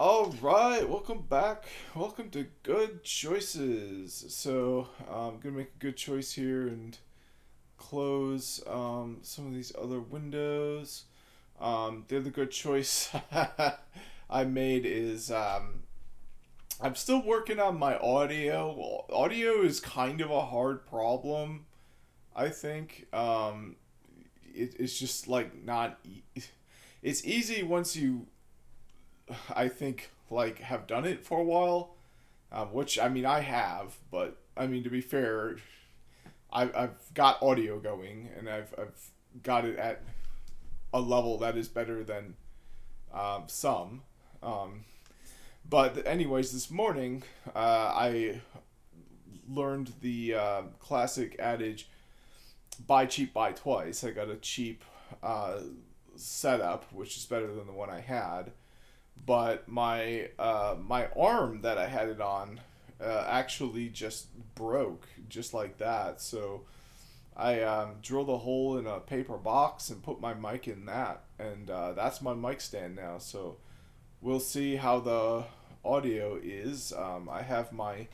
All right, welcome back. Welcome to Good Choices. So, I'm gonna make a good choice here and close some of these other windows. The other good choice I made is I'm still working on my audio. Well, audio is kind of a hard problem, I think. It's just like not. It's easy once you I think like have done it for a while, which I mean I have, but I mean to be fair, I've got audio going and I've got it at a level that is better than some. Um, but anyways, this morning I learned the classic adage "buy cheap, buy twice." I got a cheap uh, setup, which is better than the one I had, but my arm that I had it on actually just broke just like that. So I drilled a hole in a paper box and put my mic in that, and that's my mic stand now. So we'll see how the audio is. I have my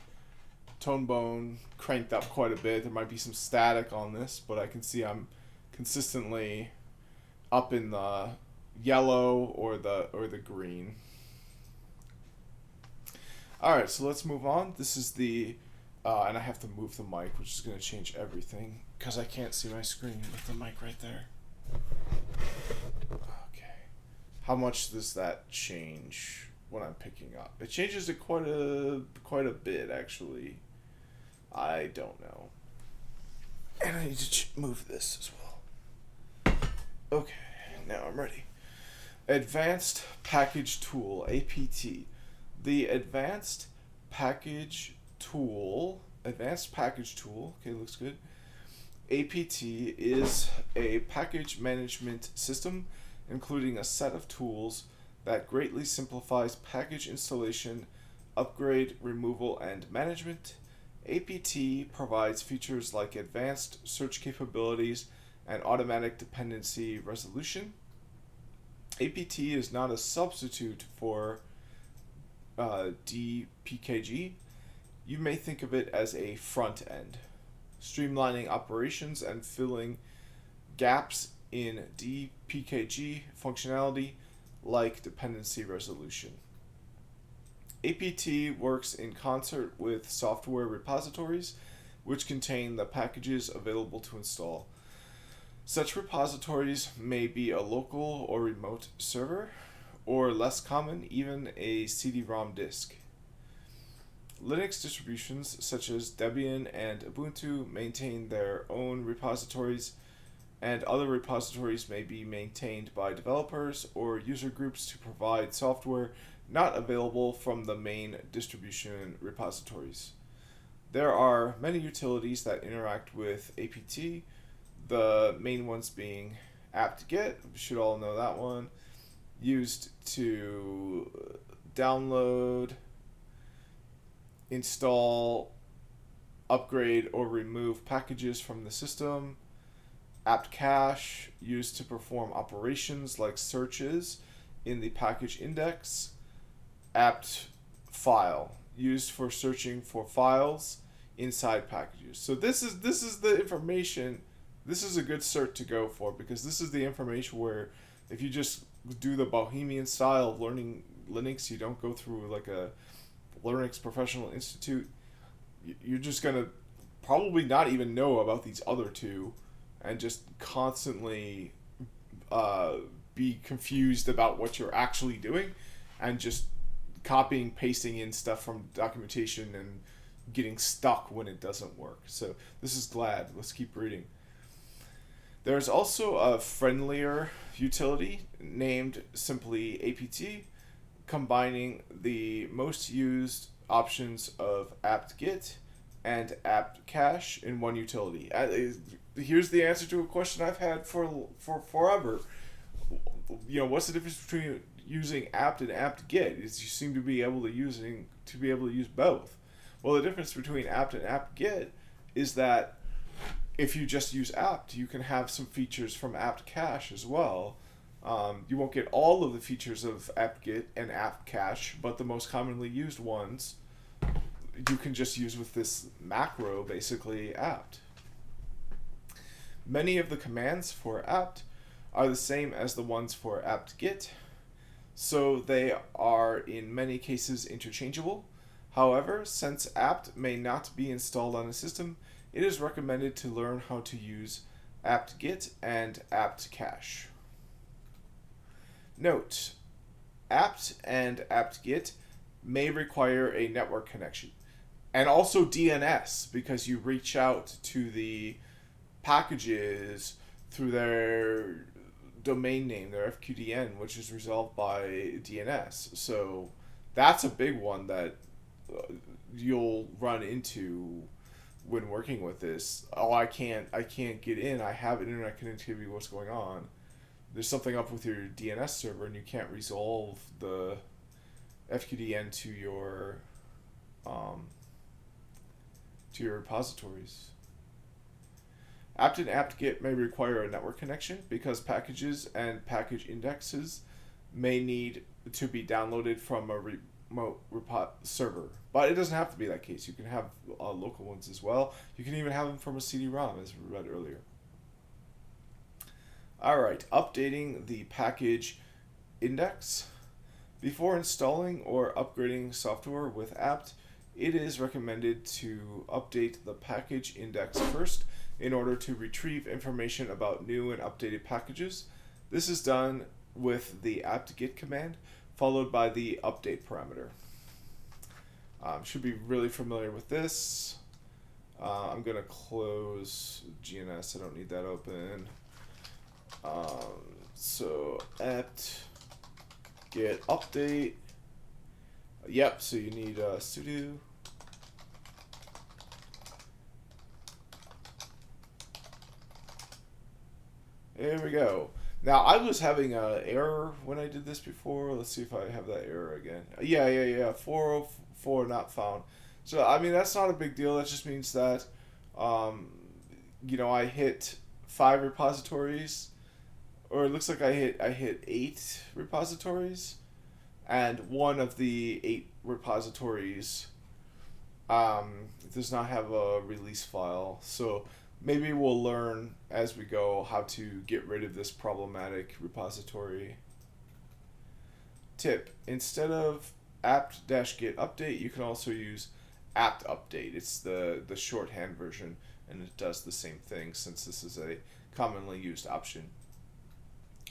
tone bone cranked up quite a bit. There might be some static on this, but I can see I'm consistently up in the yellow or the green. All right, so let's move on. This is the and I have to move the mic, which is going to change everything because I can't see my screen with the mic right there. Okay, how much does that change when I'm picking up? It changes it quite a bit actually. I don't know, and I need to move this as well. Okay, now I'm ready. Advanced Package Tool, APT. The Advanced Package Tool, okay, looks good. APT is a package management system including a set of tools that greatly simplifies package installation, upgrade, removal, and management. APT provides features like advanced search capabilities and automatic dependency resolution. APT is not a substitute for DPKG. You may think of it as a front end, streamlining operations and filling gaps in DPKG functionality like dependency resolution. APT works in concert with software repositories, which contain the packages available to install. Such repositories may be a local or remote server, or less common, even a CD-ROM disk. Linux distributions such as Debian and Ubuntu maintain their own repositories, and other repositories may be maintained by developers or user groups to provide software not available from the main distribution repositories. There are many utilities that interact with APT, the main ones being apt-get, we should all know that one, used to download, install, upgrade, or remove packages from the system. apt-cache, used to perform operations like searches in the package index. apt-file, used for searching for files inside packages. So this is the information. This is a good cert to go for because this is the information where if you just do the Bohemian style of learning Linux, you don't go through like a Linux Professional Institute, you're just gonna probably not even know about these other two and just constantly be confused about what you're actually doing and just copying, pasting in stuff from documentation and getting stuck when it doesn't work. So this is glad. Let's keep reading. There's also a friendlier utility named simply APT, combining the most used options of apt-get and apt-cache in one utility. Here's the answer to a question I've had for forever. What's the difference between using apt and apt-get? Is you seem to be able to use both. Well, the difference between apt and apt-get is that if you just use apt, you can have some features from apt-cache as well, You won't get all of the features of apt-get and apt-cache, but the most commonly used ones you can just use with this macro, basically apt. Many of the commands for apt are the same as the ones for apt-get, so they are in many cases interchangeable. However, since apt may not be installed on a system, it is recommended to learn how to use apt-get and apt-cache. Note, apt and apt-get may require a network connection, and also DNS, because you reach out to the packages through their domain name, their FQDN, which is resolved by DNS. So that's a big one that you'll run into when working with this. Oh, I can't get in. I have internet connectivity. What's going on? There's something up with your DNS server, and you can't resolve the FQDN to your repositories. Apt and apt-get may require a network connection because packages and package indexes may need to be downloaded from a remote server. But it doesn't have to be that case. You can have local ones as well. You can even have them from a CD-ROM, as we read earlier. Alright, updating the package index. Before installing or upgrading software with apt, it is recommended to update the package index first in order to retrieve information about new and updated packages. This is done with the apt-get command, followed by the update parameter. Should be really familiar with this. I'm going to close GNS. I don't need that open. So apt-get update. Yep, so you need sudo. There we go. Now, I was having an error when I did this before. Let's see if I have that error again. Yeah. 404 not found. So, I mean, that's not a big deal. That just means that, I hit 5 repositories. Or it looks like I hit 8 repositories. And one of the 8 repositories does not have a release file. So maybe we'll learn as we go how to get rid of this problematic repository. Tip: instead of apt-get update, you can also use apt update. It's the shorthand version, and it does the same thing since this is a commonly used option.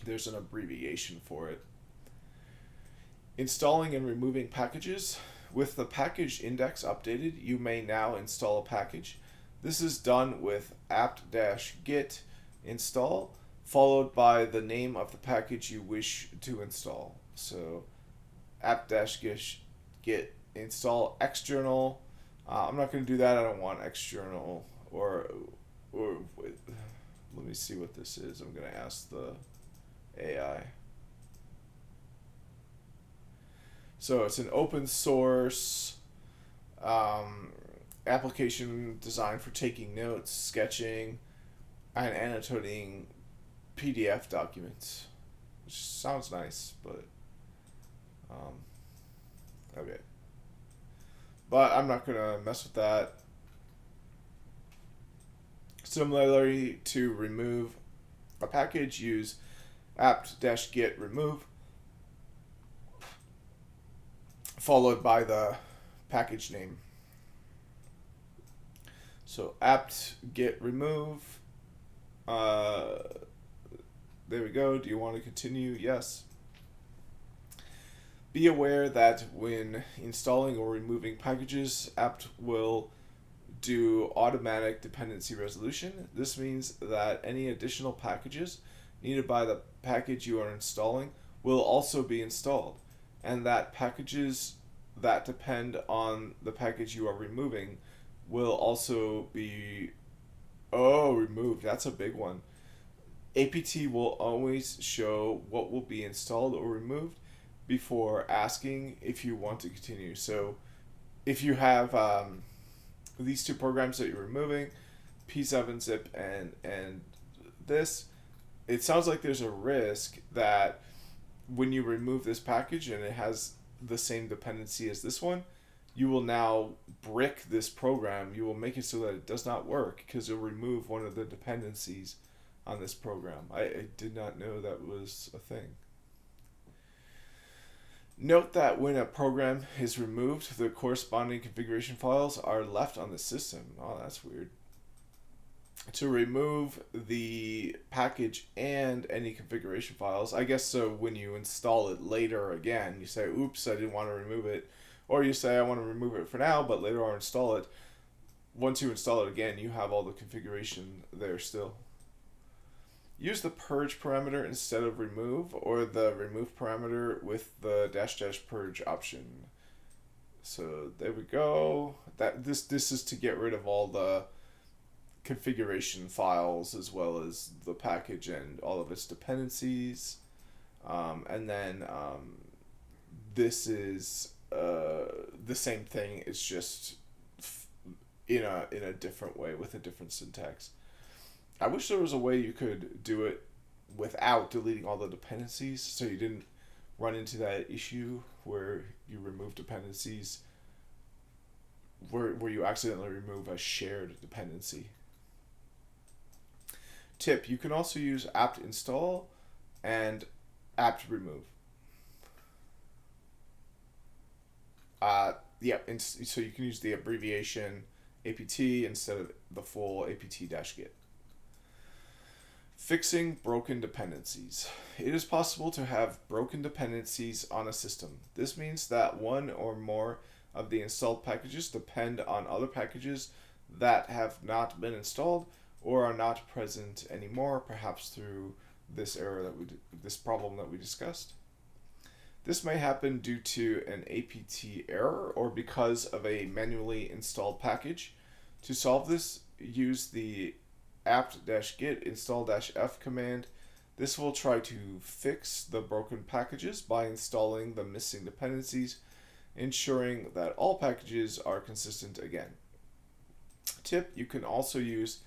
There's an abbreviation for it. Installing and removing packages. With the package index updated, you may now install a package. This is done with apt-get install, followed by the name of the package you wish to install. So apt-get install external. I'm not going to do that. I don't want external. Or wait, let me see what this is. I'm going to ask the AI. So it's an open source application designed for taking notes, sketching, and annotating PDF documents, which sounds nice, but okay. But I'm not gonna mess with that. Similarly, to remove a package, use apt-get remove, followed by the package name. So apt-get remove. There we go. Do you want to continue? Yes. Be aware that when installing or removing packages, apt will do automatic dependency resolution. This means that any additional packages needed by the package you are installing will also be installed, and that packages that depend on the package you are removing will also be removed. That's a big one. APT will always show what will be installed or removed before asking if you want to continue. So if you have these two programs that you're removing, P7zip and this, it sounds like there's a risk that when you remove this package and it has the same dependency as this one, you will now brick this program. You will make it so that it does not work because you'll remove one of the dependencies on this program. I did not know that was a thing. Note that when a program is removed, the corresponding configuration files are left on the system. Oh, that's weird. To remove the package and any configuration files, I guess so when you install it later again, you say, oops, I didn't want to remove it. Or you say, I want to remove it for now, but later I'll install it. Once you install it again, you have all the configuration there still. Use the purge parameter instead of remove, or the remove parameter with the -- purge option. So there we go. This is to get rid of all the configuration files as well as the package and all of its dependencies. And then this is the same thing. It's just in a different way with a different syntax. I wish there was a way you could do it without deleting all the dependencies, so you didn't run into that issue where you remove dependencies where you accidentally remove a shared dependency. Tip: you can also use apt install and apt remove. So you can use the abbreviation apt instead of the full apt-get. Fixing broken dependencies. It is possible to have broken dependencies on a system. This means that one or more of the installed packages depend on other packages that have not been installed or are not present anymore, perhaps through this this problem that we discussed. This may happen due to an apt error or because of a manually installed package. To solve this, use the apt-get install-f command. This will try to fix the broken packages by installing the missing dependencies, ensuring that all packages are consistent again. Tip: you can also use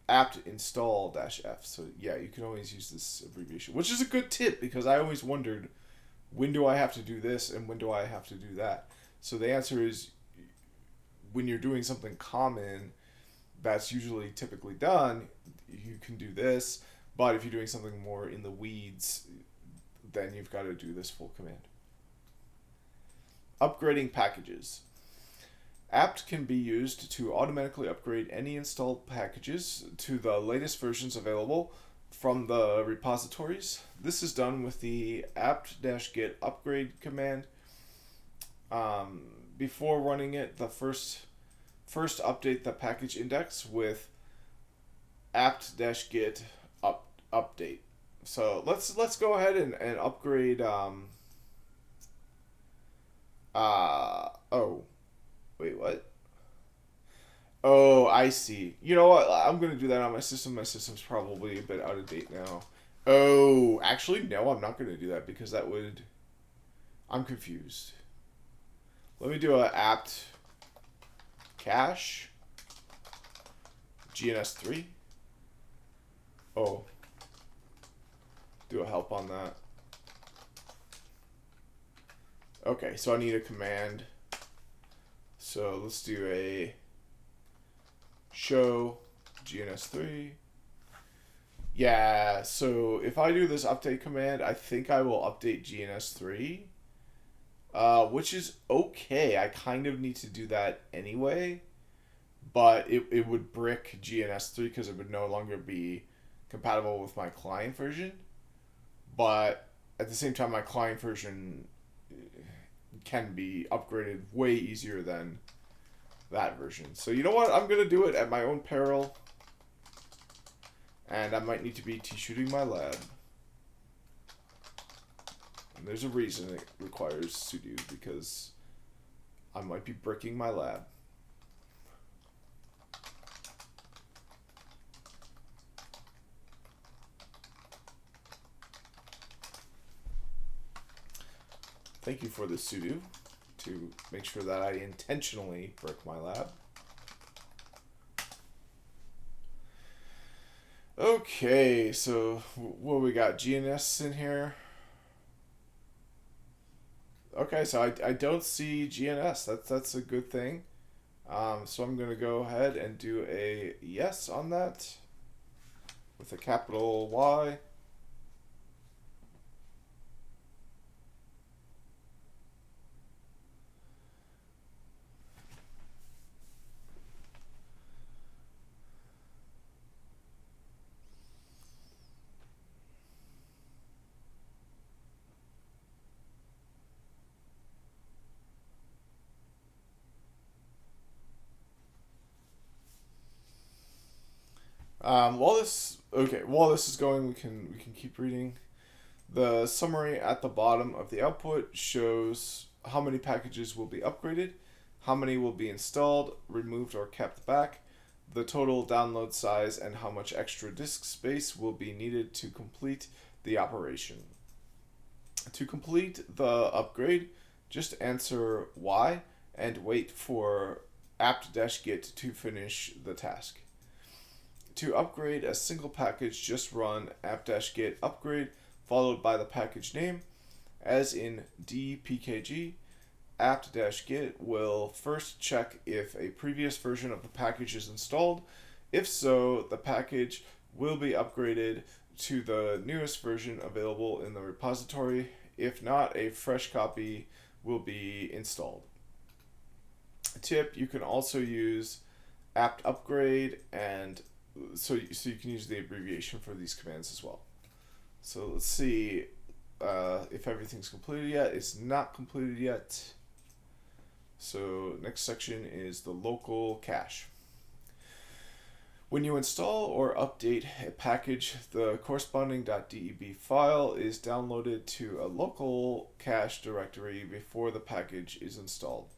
apt install-f. So yeah, you can always use this abbreviation, which is a good tip because I always wondered, when do I have to do this and when do I have to do that? So the answer is, when you're doing something common that's usually typically done, you can do this. But if you're doing something more in the weeds, then you've got to do this full command. Upgrading packages. Apt can be used to automatically upgrade any installed packages to the latest versions available from the repositories. This is done with the apt-get upgrade command. Before running it, the first update the package index with apt-get update. So let's go ahead and upgrade. Oh, wait, what? Oh, I see. You know what? I'm gonna do that on my system. My system's probably a bit out of date now. Oh, actually, no, I'm not gonna do that because that would. I'm confused. Let me do a apt cache GNS3. Oh, do a help on that. Okay, so I need a command. So let's do a show GNS3. Yeah, so if I do this update command, I think I will update GNS3. Which is okay. I kind of need to do that anyway. But it would brick GNS3 because it would no longer be compatible with my client version. But at the same time, my client version can be upgraded way easier than that version. So you know what? I'm going to do it at my own peril. And I might need to be shooting my lab. And there's a reason it requires sudo, because I might be bricking my lab. Thank you for the sudo to make sure that I intentionally brick my lab. Okay, so what we got? GNS in here. Okay, so I don't see GNS. That's a good thing. So I'm gonna go ahead and do a yes on that with a capital Y. While this is going, we can keep reading. The summary at the bottom of the output shows how many packages will be upgraded, how many will be installed, removed, or kept back, the total download size, and how much extra disk space will be needed to complete the operation. To complete the upgrade, just answer Y and wait for apt-get to finish the task. To upgrade a single package, just run apt-get upgrade followed by the package name. As in DPKG, apt-get will first check if a previous version of the package is installed. If so, the package will be upgraded to the newest version available in the repository. If not, a fresh copy will be installed. Tip, you can also use apt upgrade, and so you can use the abbreviation for these commands as well. So let's see if everything's completed yet. It's not completed yet. So next section is the local cache. When you install or update a package, the corresponding .deb file is downloaded to a local cache directory before the package is installed.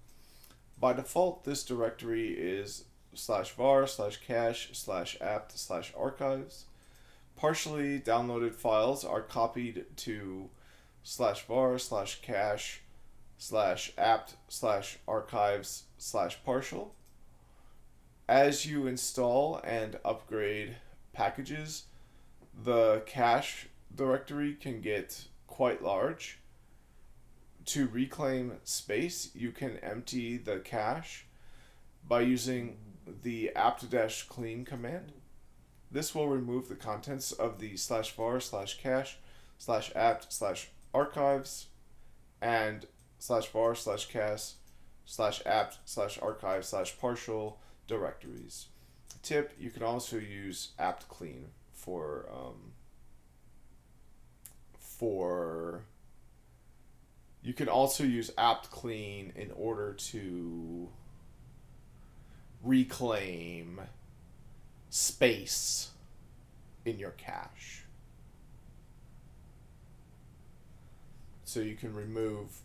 By default, this directory is /var/cache/apt/archives. Partially downloaded files are copied to /var/cache/apt/archives/partial. As you install and upgrade packages, the cache directory can get quite large. To reclaim space, you can empty the cache by using the apt-clean command. This will remove the contents of the /var/cache/apt/archives and /var/cache/apt/archive/partial directories. Tip, you can also use apt-clean for you can also use apt-clean in order to reclaim space in your cache. So you can remove,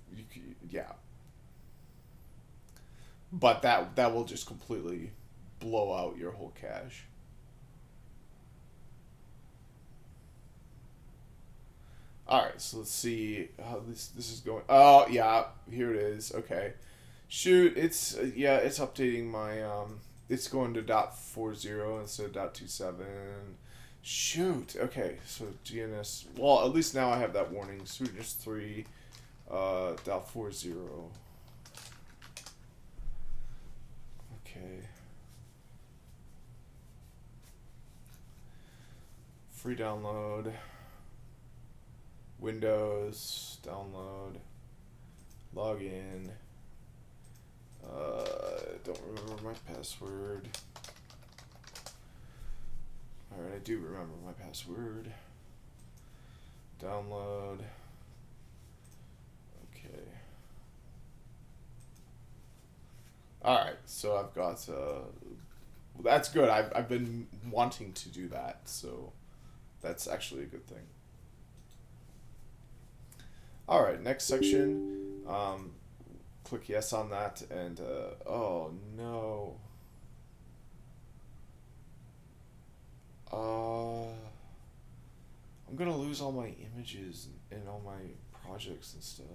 but that will just completely blow out your whole cache. All right, so let's see how this is going. Oh yeah, here it is. Okay, shoot, it's it's updating my it's going to .40 instead of .27. Shoot. Okay, so GNS. Well, at least now I have that warning. Sweetness 3 .40. Okay. Free download. Windows download. Login. Don't remember my password. Alright, I do remember my password. Download. Okay. Alright, so I've got, that's good. I've been wanting to do that, so that's actually a good thing. Alright, next section. Click yes on that, and, oh no. I'm gonna lose all my images and all my projects and stuff.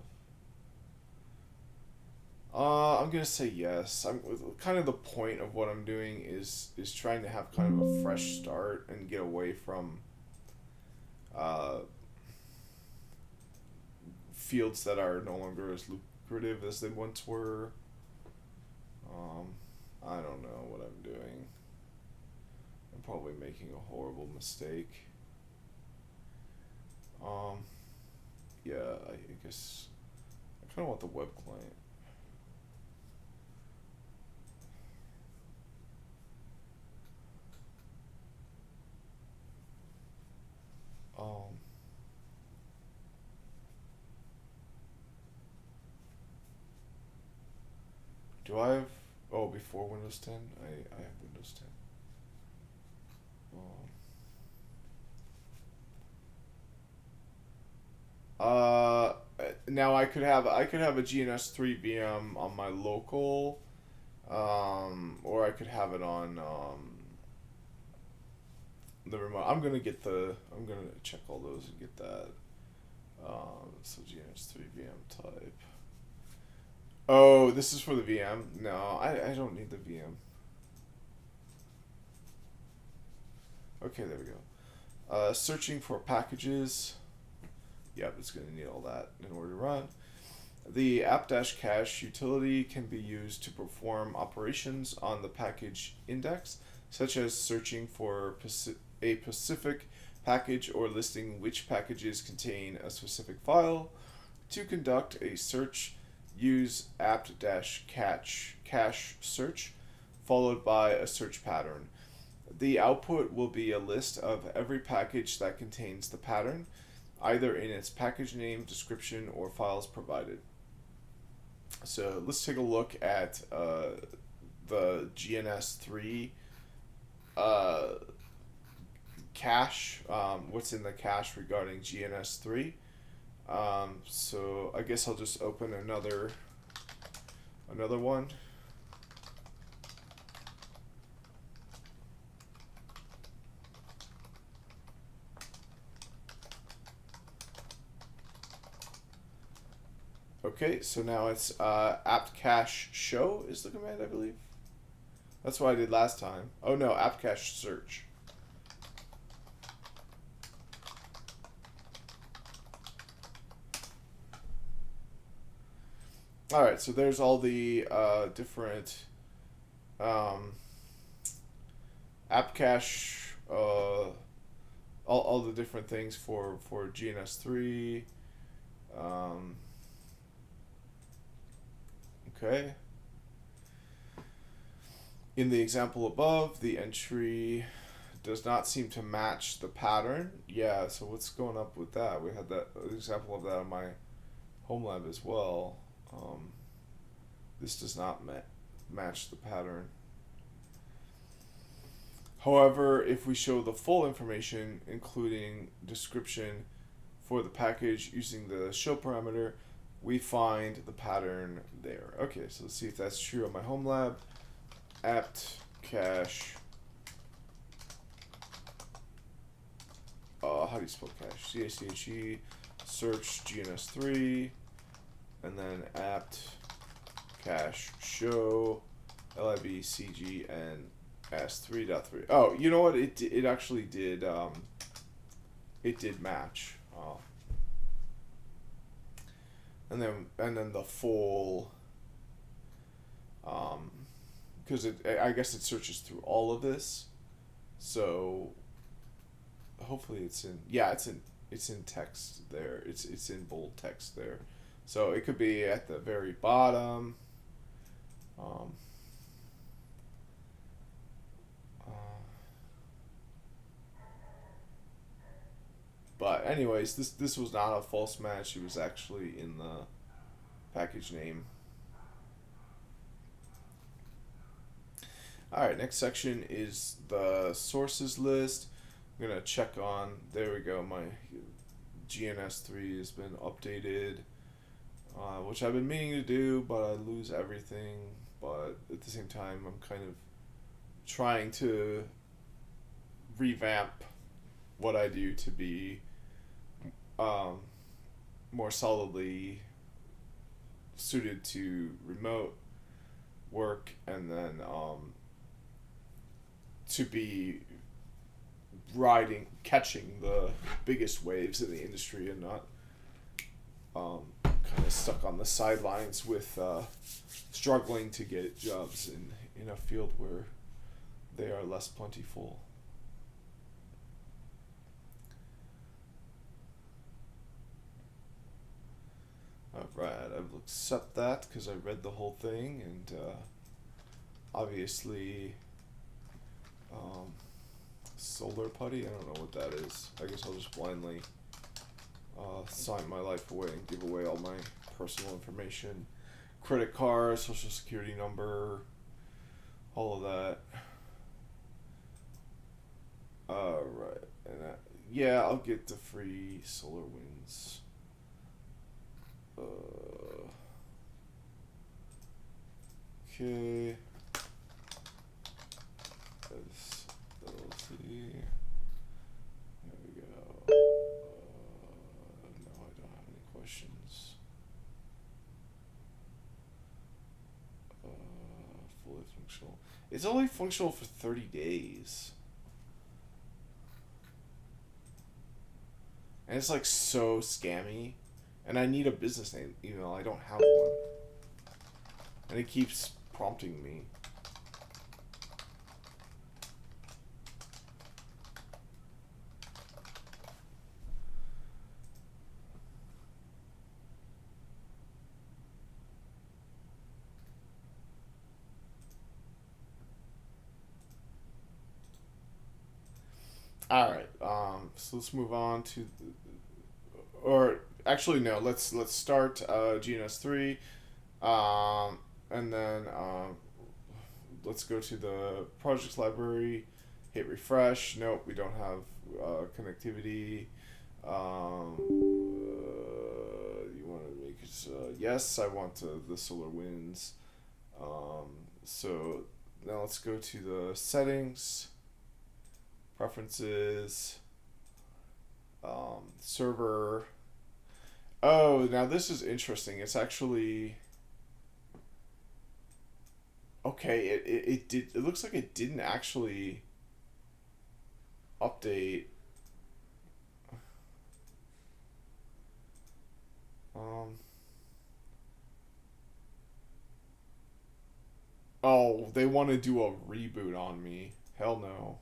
I'm gonna say yes. I'm kind of the point of what I'm doing is trying to have kind of a fresh start and get away from uh, fields that are no longer as lucrative as they once were. Um, I don't know what I'm doing. I'm probably making a horrible mistake. Um, yeah, I guess I kind of want the web client. Um, do I have? Oh, before Windows 10, I have Windows 10. Um, uh, Now I could have a GNS3 VM on my local, or I could have it on the remote. I'm gonna check all those and get that. So GNS3 VM type. Oh, this is for the VM. No, I don't need the VM. Okay, there we go. Searching for packages. Yep, it's going to need all that in order to run. The app-cache utility can be used to perform operations on the package index, such as searching for a specific package or listing which packages contain a specific file. To conduct a search, use app-cache search, followed by a search pattern. The output will be a list of every package that contains the pattern, either in its package name, description, or files provided. So let's take a look at the GNS3 uh, cache, what's in the cache regarding GNS3. So I guess I'll just open another one. Okay, so now it's apt-cache show is the command, I believe. That's what I did last time. Oh no, apt-cache search. All right, so there's all the different um, apt-cache, all the different things for GNS3. Um, okay. In the example above, the entry does not seem to match the pattern. Yeah, so what's going up with that? We had that example of that on my home lab as well. This does not match the pattern. However, if we show the full information, including description for the package using the show parameter, we find the pattern there. Okay, so let's see if that's true on my home lab. Apt cache. How do you spell cache? CACHE. Search GNS3, and then apt cache show LIBCGN S3.3. Oh, you know what? It actually did. It did match. And then the full. Because I guess it searches through all of this, so hopefully it's in. Yeah, it's in text there. It's in bold text there, so it could be at the very bottom. Um, But anyways, this was not a false match. It was actually in the package name. All right, next section is the sources list. I'm gonna check on. There we go. My GNS3 has been updated, which I've been meaning to do, but I lose everything. But at the same time, I'm kind of trying to revamp what I do to be more solidly suited to remote work, and then to be catching the biggest waves in the industry, and not kind of stuck on the sidelines with struggling to get jobs in a field where they are less plentiful. Alright, I will accept that because I read the whole thing, and obviously solar putty, I don't know what that is. I guess I'll just blindly sign my life away and give away all my personal information. Credit card, social security number, all of that. Alright, and yeah, I'll get the free solar winds. Okay. LC. There we go. No, I don't have any questions. Fully functional. It's only functional for 30 days. And it's like so scammy. And I need a business name email. I don't have one. And it keeps prompting me. All right. So let's move on to, or actually no. Let's start GNS3, and then let's go to the projects library. Hit refresh. Nope, we don't have connectivity. You want to make it yes. I want the solar winds. So now let's go to the settings. Preferences, server. Oh, now this is interesting. It's actually okay. It did. It looks like it didn't actually update. Oh, they want to do a reboot on me. Hell no.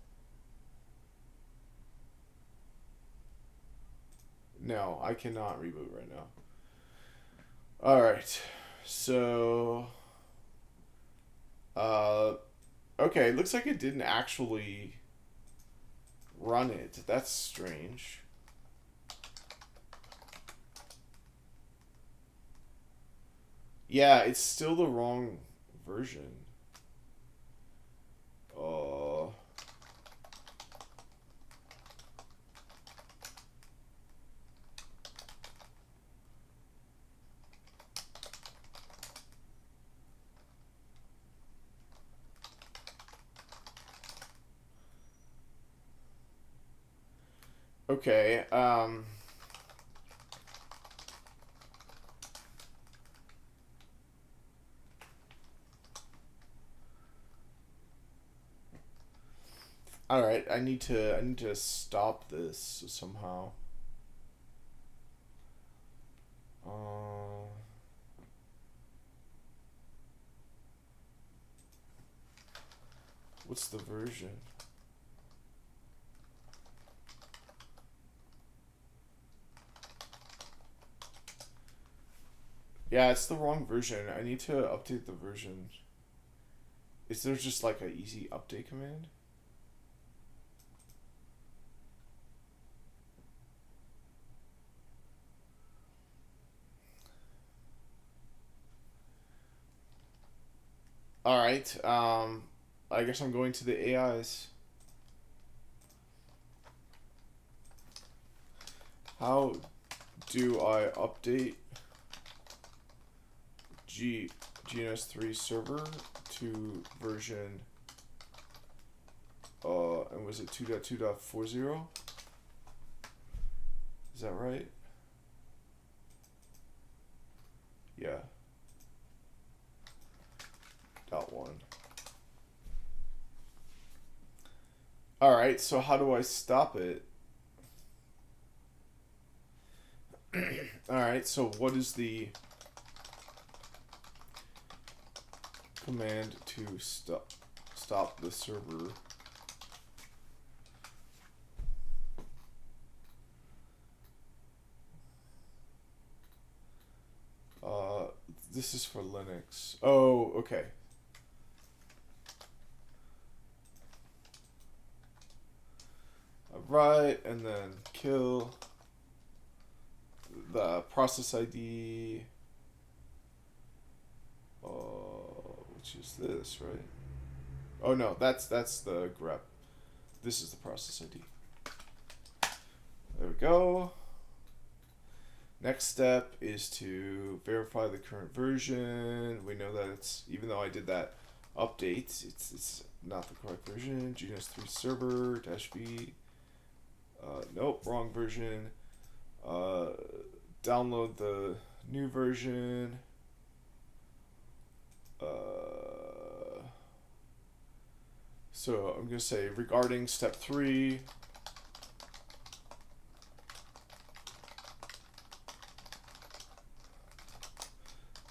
No, I cannot reboot right now. Alright. So okay, looks like it didn't actually run it. That's strange. Yeah, it's still the wrong version. Okay, all right, I need to stop this somehow. What's the version? Yeah, it's the wrong version. I need to update the version. Is there just like an easy update command? Alright, I guess I'm going to the AIs. How do I update GNS3 server to version and was it 2.2.40? Is that right? Yeah. Alright, so how do I stop it? Alright, so what is the command to stop the server? This is for Linux. Oh, okay. Alright, and then kill the process ID, which is this, right? Oh no, that's the grep. This is the process ID. There we go. Next step is to verify the current version. We know that it's, even though I did that update, it's not the correct version. GNS3 server -v. Nope, wrong version. Download the new version. So I'm gonna say regarding step 3.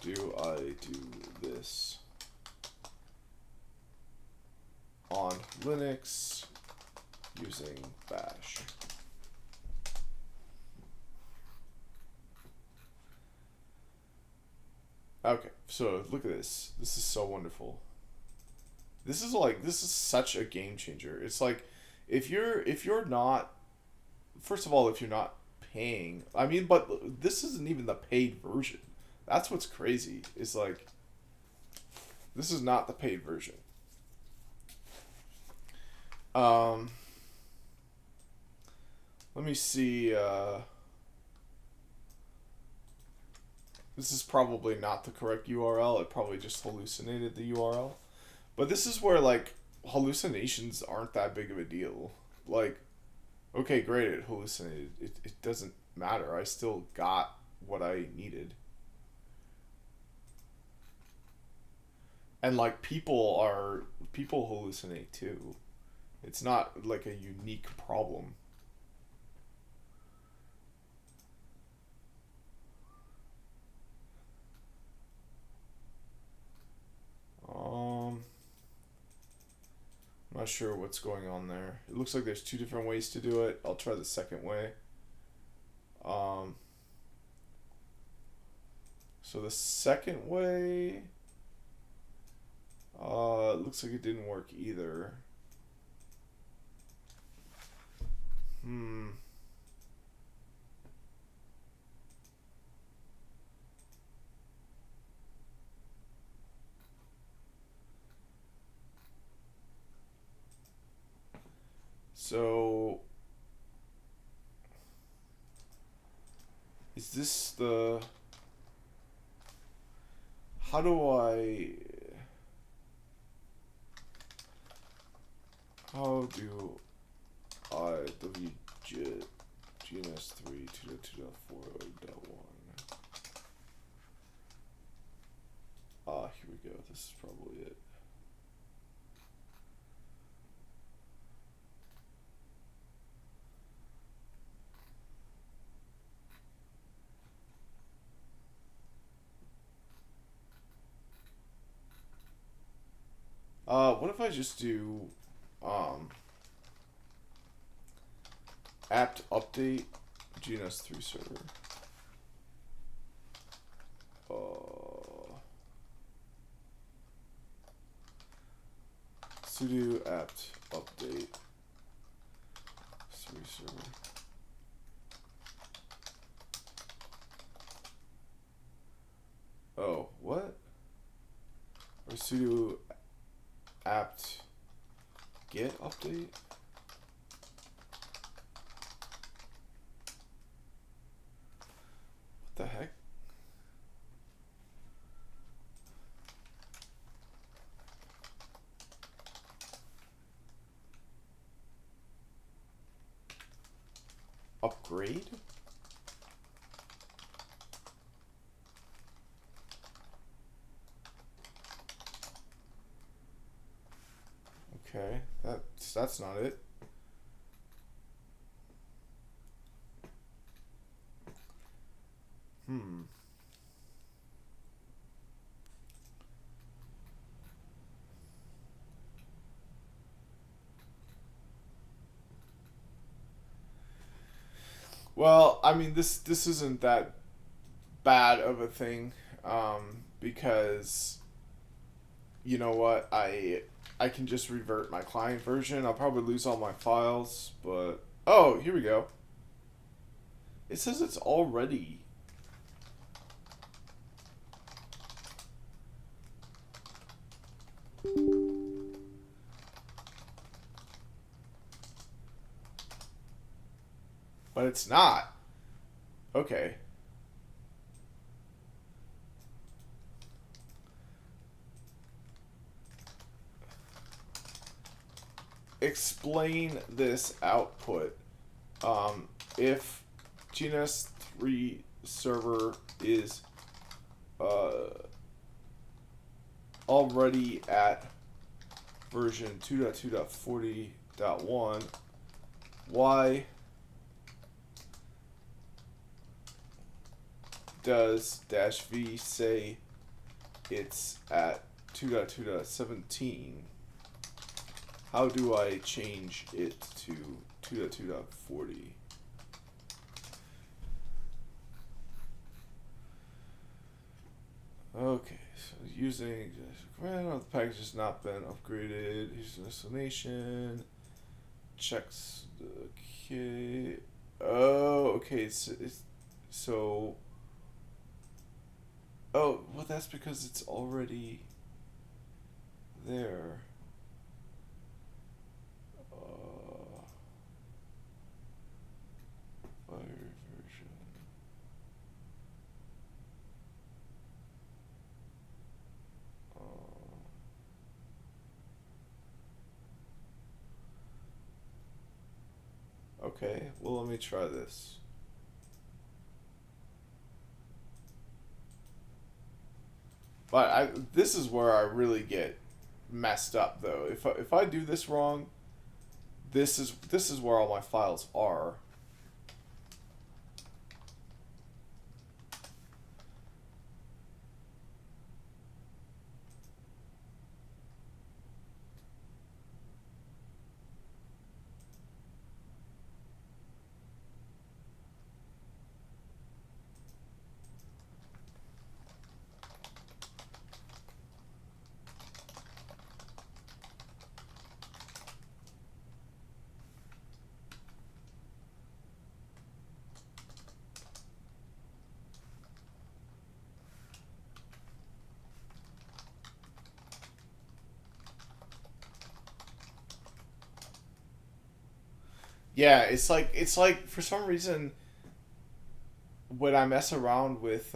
Do I do this on Linux using bash? Okay, so look at this. This is so wonderful. This is such a game changer. It's like if you're not, first of all, if you're not paying, I mean, but this isn't even the paid version. That's what's crazy. It's like this is not the paid version. Let me see. This is probably not the correct URL. It probably just hallucinated the URL. But this is where, like, hallucinations aren't that big of a deal. Like, okay, great, it hallucinated. It doesn't matter. I still got what I needed. And, like, people hallucinate too. It's not, like, a unique problem. I'm not sure what's going on there. It looks like there's 2 different ways to do it. I'll try the second way. So the second way, it looks like it didn't work either. So, is this the... How do I... How do I wget GNS3 2.2.4.1? Here we go. This is probably it. What if I just do apt update GNS3 server? Sudo apt update 3 server. Oh, what? Or sudo apt get update? What the heck? Upgrade? Okay, that's not it. Well, I mean, this isn't that bad of a thing, because you know what, I can just revert my client version. I'll probably lose all my files, but oh, here we go. It says it's already. But it's not. Okay. Explain this output. If GNS3 server is uh, already at version 2.2.40.1, why does -v say it's at 2.2.17? How do I change it to 2.2.40? Okay, so using the package has not been upgraded. Here's an explanation. Checks. Okay. Oh, okay. So. Oh, well, that's because it's already there. Fire version. Okay, well, let me try this. But this is where I really get messed up, though. If I do this wrong, this is where all my files are. Yeah, it's like for some reason when I mess around with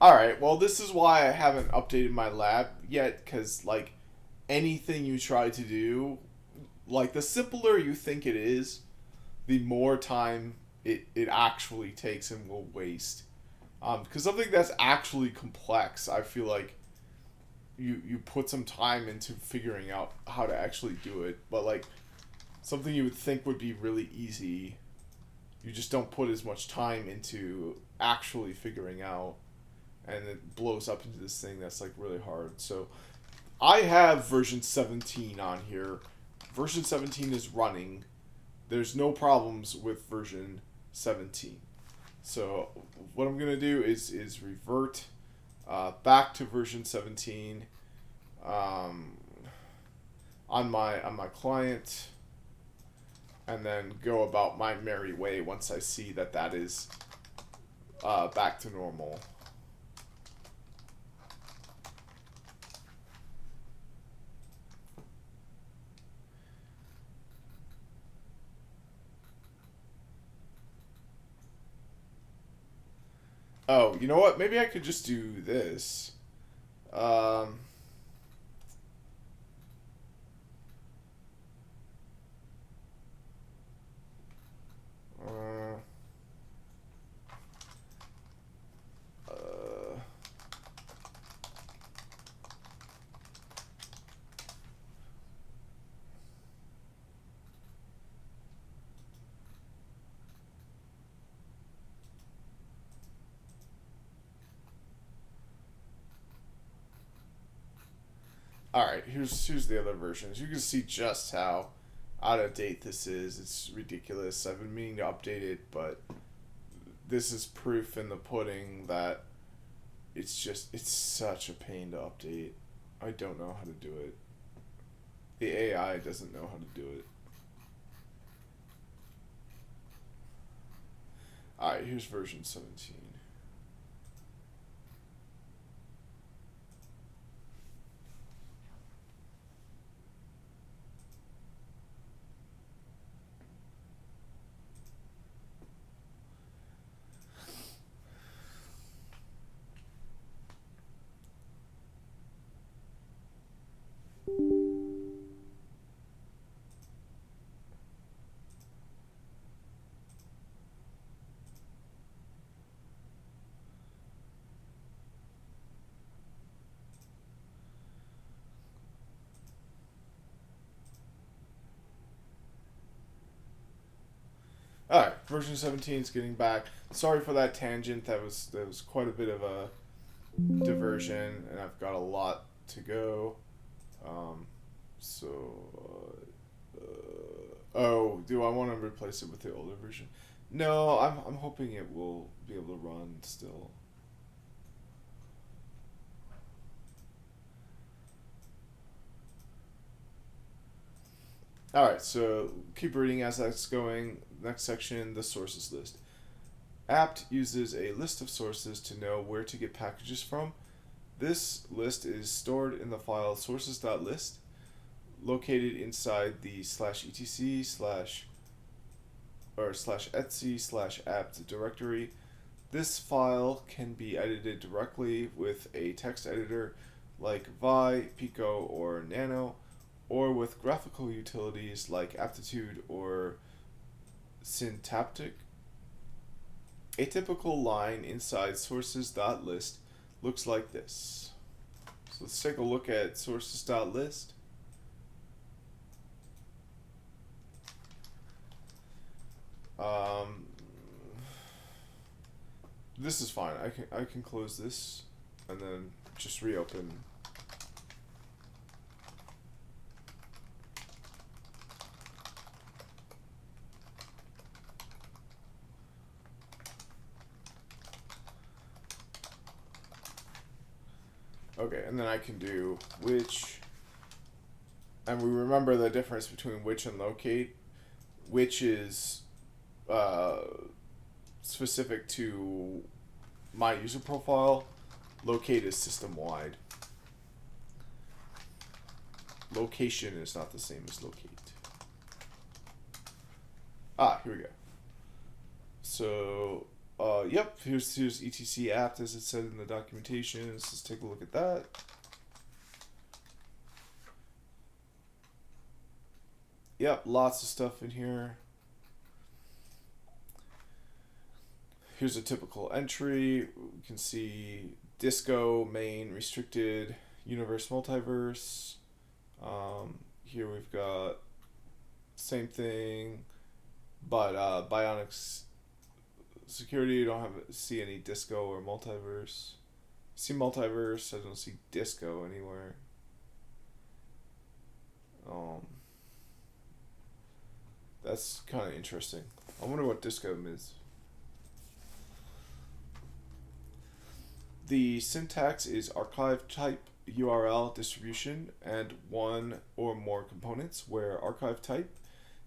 all right, well, this is why I haven't updated my lab yet, because like anything you try to do, like the simpler you think it is, the more time it actually takes and will waste. Because something that's actually complex, I feel like you put some time into figuring out how to actually do it. But like something you would think would be really easy, you just don't put as much time into actually figuring out, and it blows up into this thing that's like really hard. So I have version 17 on here. Version 17 is running. There's no problems with version 17. So what I'm gonna do is revert back to version 17 on my client, and then go about my merry way once I see that that is back to normal. Oh, you know what? Maybe I could just do this. Um, uh, uh, all right, here's the other versions. You can see just how out of date this is. It's ridiculous. I've been meaning to update it, but this is proof in the pudding that it's such a pain to update. I don't know how to do it. The AI doesn't know how to do it. Alright, here's version 17. Alright, version 17 is getting back. Sorry for that tangent. That was quite a bit of a diversion, and I've got a lot to go. Um, so, oh, do I want to replace it with the older version? No, I'm hoping it will be able to run still. Alright, so keep reading as that's going. Next section, the sources list. apt uses a list of sources to know where to get packages from. This list is stored in the file sources.list, located inside the /etc/ /etc/apt directory. This file can be edited directly with a text editor like Vi, Pico, or Nano, or with graphical utilities like Aptitude or Syntactic. A typical line inside sources.list looks like this. So let's take a look at sources.list. This is fine. I can close this and then just reopen. Okay, and then I can do which, and we remember the difference between which and locate. Which is specific to my user profile. Locate is system wide. Location is not the same as locate. Here we go. So, yep, here's etc apt as it said in the documentation. Let's just take a look at that. Yep, lots of stuff in here. Here's a typical entry. We can see disco, main, restricted, universe, multiverse. Here we've got same thing, but Bionics security. You don't see any disco or multiverse. See multiverse. I don't see disco anywhere. That's kind of interesting. I wonder what disco is. The syntax is archive type, URL, distribution, and one or more components, where archive type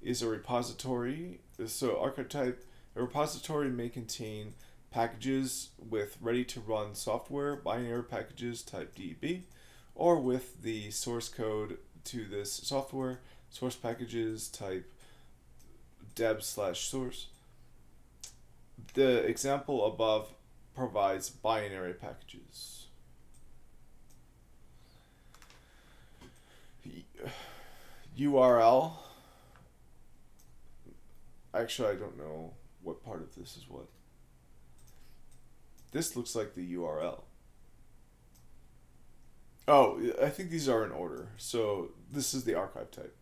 is a repository. So archive type, a repository may contain packages with ready-to-run software, binary packages type DB, or with the source code to this software, source packages type deb/source. The example above provides binary packages. URL. Actually, I don't know what part of this is what. This looks like the URL. Oh, I think these are in order. So this is the archive type.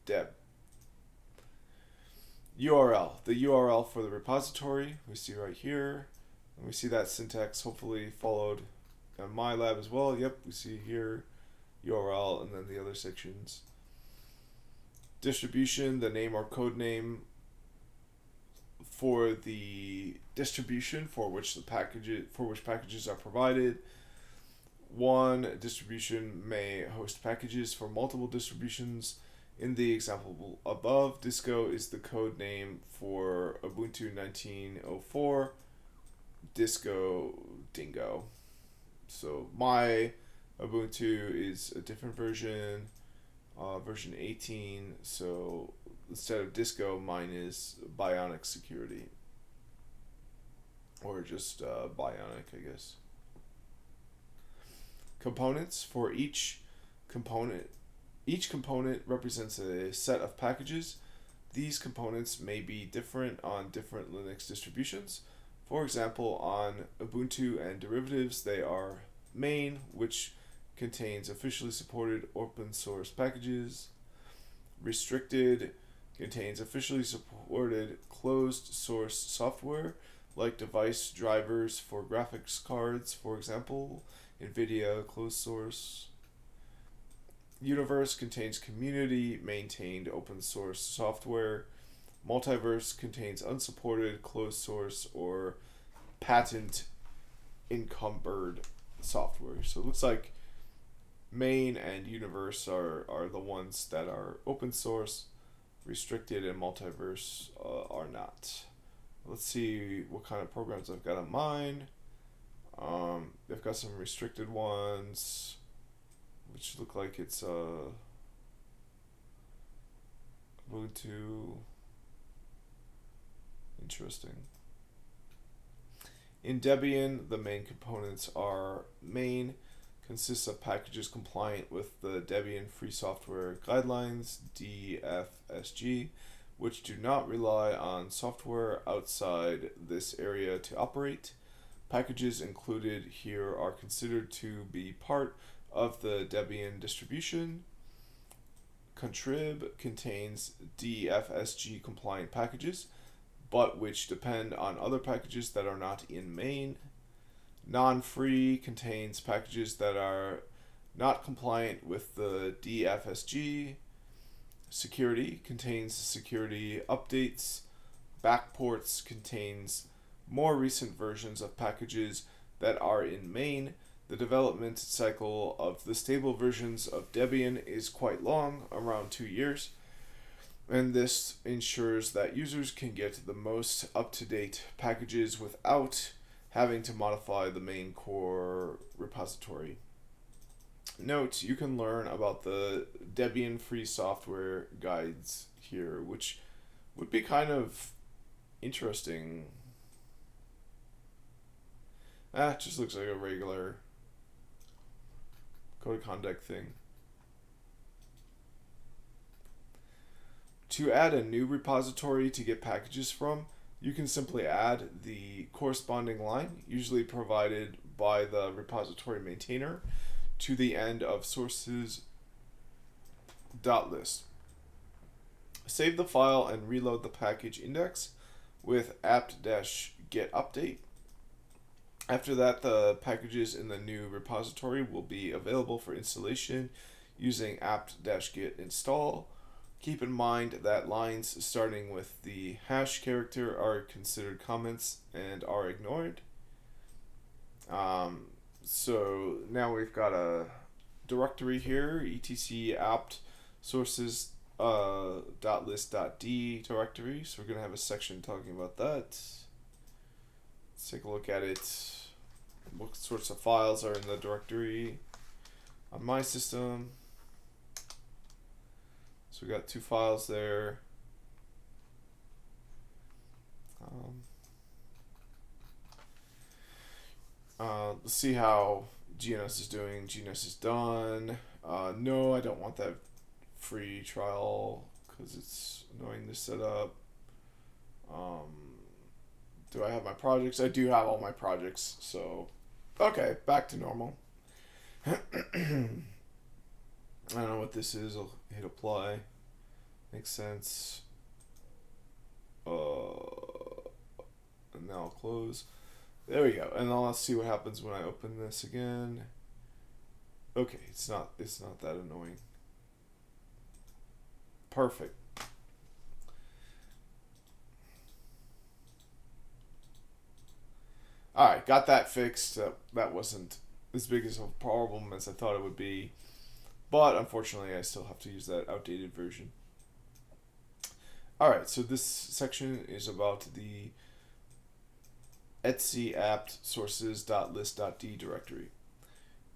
Deb. URL. The URL for the repository we see right here. And we see that syntax hopefully followed in my lab as well. Yep, we see here URL and then the other sections. Distribution, the name or code name for the distribution for which packages are provided. One distribution may host packages for multiple distributions. In the example above, Disco is the code name for Ubuntu 19.04. Disco Dingo. So my Ubuntu is a different version, version 18. So instead of Disco, mine is Bionic Security, or just Bionic, I guess. Components for each component. Each component represents a set of packages. These components may be different on different Linux distributions. For example, on Ubuntu and derivatives, they are main, which contains officially supported open source packages. Restricted contains officially supported closed source software, like device drivers for graphics cards, for example, NVIDIA closed source. Universe contains community maintained open source software. Multiverse contains unsupported closed source or patent encumbered software. So it looks like main and universe are the ones that are open source. Restricted and multiverse are not. Let's see what kind of programs I've got on mine. They've got some restricted ones, which look like it's Ubuntu. Interesting. In Debian, the main components are main, consists of packages compliant with the Debian Free Software Guidelines, DFSG, which do not rely on software outside this area to operate. Packages included here are considered to be part of the Debian distribution. Contrib contains DFSG compliant packages, but which depend on other packages that are not in main. Non-free contains packages that are not compliant with the DFSG. Security contains security updates. Backports contains more recent versions of packages that are in main. The development cycle of the stable versions of Debian is quite long, around 2 years, and this ensures that users can get the most up-to-date packages without having to modify the main core repository. Note, you can learn about the Debian free software guides here, which would be kind of interesting. It just looks like a regular code of conduct thing. To add a new repository to get packages from, you can simply add the corresponding line, usually provided by the repository maintainer, to the end of sources.list. Save the file and reload the package index with apt-get update. After that, the packages in the new repository will be available for installation using apt-get install. Keep in mind that lines starting with the hash character are considered comments and are ignored. So now we've got a directory here, etc apt sources .list.d directory. So we're going to have a section talking about that. Let's take a look at it. What sorts of files are in the directory on my system. So we got 2 files there. Let's see how GNS is doing. GNS is done. No, I don't want that free trial because it's annoying to set up. Do I have my projects? I do have all my projects. So, okay, back to normal. I don't know what this is. I'll hit apply. Makes sense. And now I'll close. There we go. And now let's see what happens when I open this again. Okay, it's not that annoying. Perfect. Alright, got that fixed. That wasn't as big as a problem as I thought it would be. But unfortunately, I still have to use that outdated version. Alright, so this section is about the etc apt sources.list.d directory.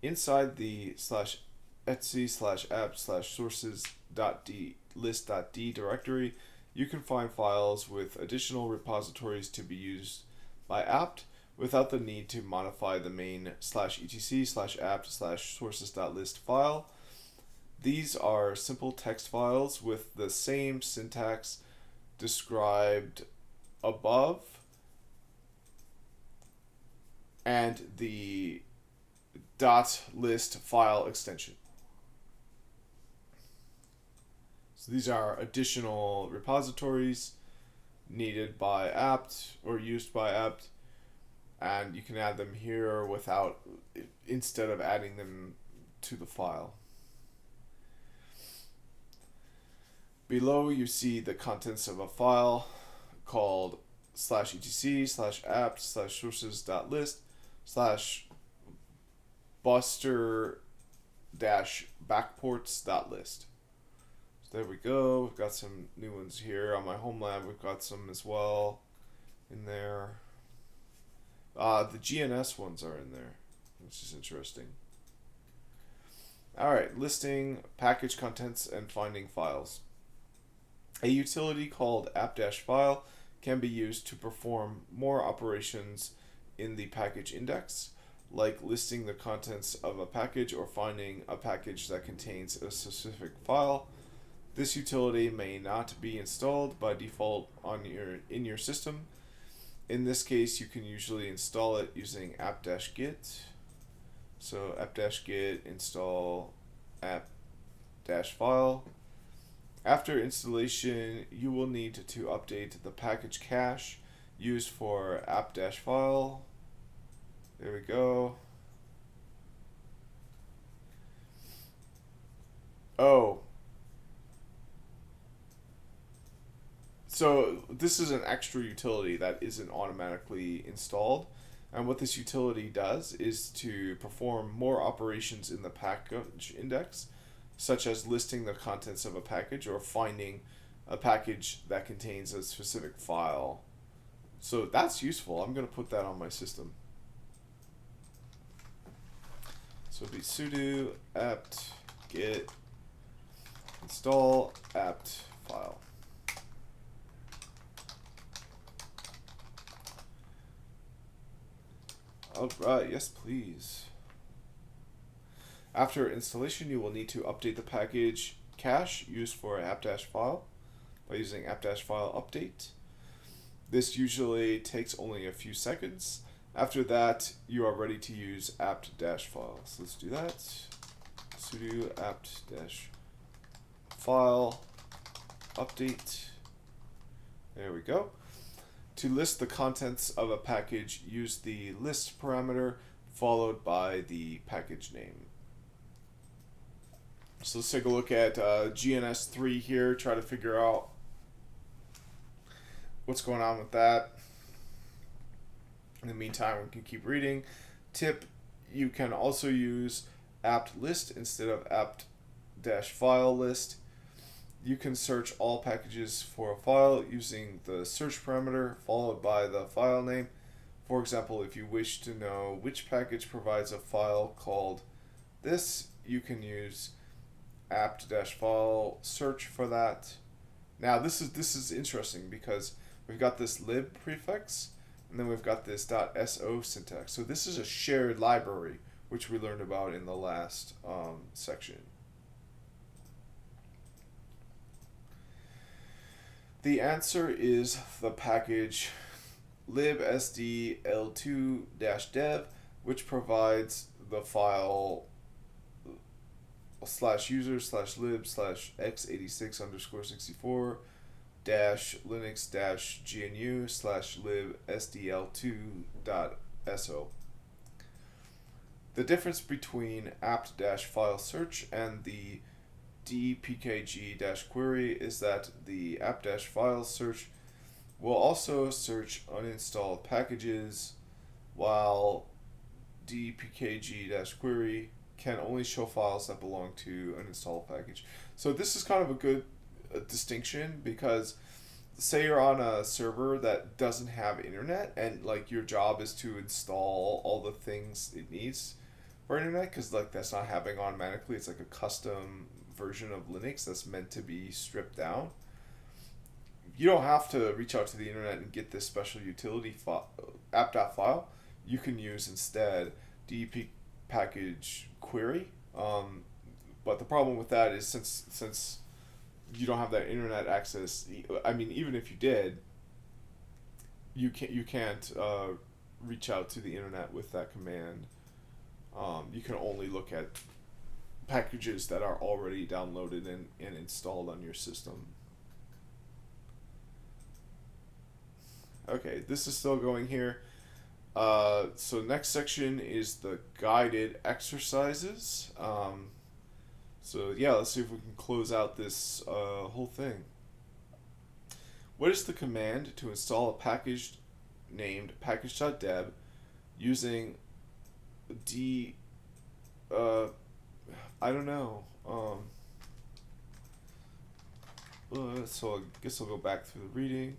Inside the /etc/apt/sources.list.d directory, you can find files with additional repositories to be used by apt without the need to modify the main /etc/apt/sources.list file. These are simple text files with the same syntax described above and the .list file extension. So these are additional repositories needed by apt or used by apt, and you can add them here instead of adding them to the file. Below you see the contents of a file called /etc/apt/sources.list/buster-backports.list. So there we go. We've got some new ones here. On my home lab, we've got some as well in there. The GNS ones are in there, which is interesting. Alright, listing package contents and finding files. A utility called apt-file can be used to perform more operations in the package index, like listing the contents of a package or finding a package that contains a specific file. This utility may not be installed by default in your system. In this case, you can usually install it using apt-get. So apt-get install apt-file. After installation, you will need to update the package cache used for apt-file. There we go. Oh. So this is an extra utility that isn't automatically installed. And what this utility does is to perform more operations in the package index, such as listing the contents of a package or finding a package that contains a specific file. So that's useful. I'm going to put that on my system. So it'd be sudo apt-get install apt-file. Alright, yes please. After installation, you will need to update the package cache used for apt-file. by using app-file update. This usually takes only a few seconds. After that, you are ready to use apt-file. So let's do that. Sudo apt-file update. There we go. To list the contents of a package, use the list parameter followed by the package name. So let's take a look at GNS3 here, try to figure out what's going on with that. In the meantime, we can keep reading. Tip, you can also use apt list instead of apt-file list. You can search all packages for a file using the search parameter followed by the file name. For example, if you wish to know which package provides a file called this, you can use apt-file search for that. Now this is interesting because we've got this lib prefix and then we've got this .so syntax. So this is a shared library which we learned about in the last section. The answer is the package libsdl2-dev, which provides the file /user/lib/x86_64 -linux-gnu/libsdl2.so. The difference between apt-file search and the dpkg-query is that the apt-file search will also search uninstalled packages, while dpkg-query can only show files that belong to an installed package. So this is kind of a good distinction because say you're on a server that doesn't have internet and like your job is to install all the things it needs for internet, because like that's not happening automatically. It's like a custom version of Linux that's meant to be stripped down. You don't have to reach out to the internet and get this special utility app.file. You can use instead dp package query. But the problem with that is since you don't have that internet access, I mean, even if you did, you can't reach out to the internet with that command. You can only look at packages that are already downloaded and installed on your system. Okay, this is still going here. So next section is the guided exercises. So yeah, let's see if we can close out this whole thing. What is the command to install a package named package.deb using I don't know. So I guess I'll go back through the reading.